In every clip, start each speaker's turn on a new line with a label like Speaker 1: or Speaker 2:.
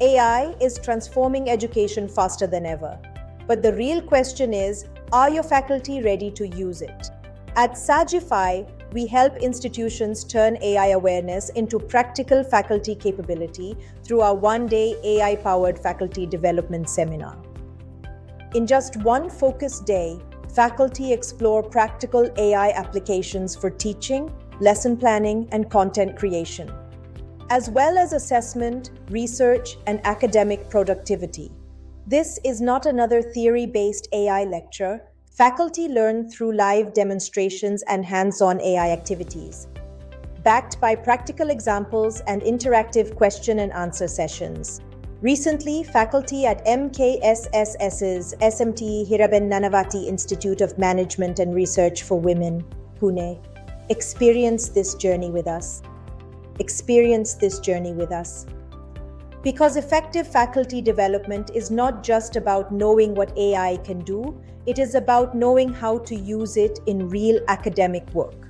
Speaker 1: AI is transforming education faster than ever. But the real question is, are your faculty ready to use it? At SAGIFY, we help institutions turn AI awareness into practical faculty capability through our one-day AI-powered faculty development seminar. In just one focused day, faculty explore practical AI applications for teaching, lesson planning, and content creation, as well as assessment, research, and academic productivity. This is not another theory-based AI lecture. Faculty learn through live demonstrations and hands-on AI activities, backed by practical examples and interactive question and answer sessions. Recently, faculty at MKSSS's SMT Hiraben Nanavati Institute of Management and Research for Women, Pune, experienced this journey with us. Because effective faculty development is not just about knowing what AI can do, it is about knowing how to use it in real academic work.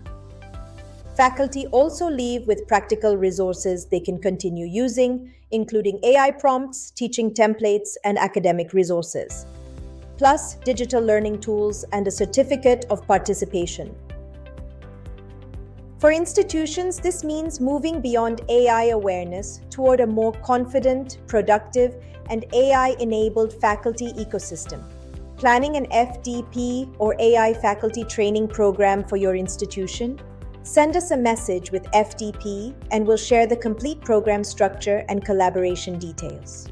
Speaker 1: Faculty also leave with practical resources they can continue using, including AI prompts, teaching templates, and academic resources, plus digital learning tools and a certificate of participation. For institutions, this means moving beyond AI awareness toward a more confident, productive, and AI-enabled faculty ecosystem. Planning an FDP or AI faculty training program for your institution? Send us a message with FDP and we'll share the complete program structure and collaboration details.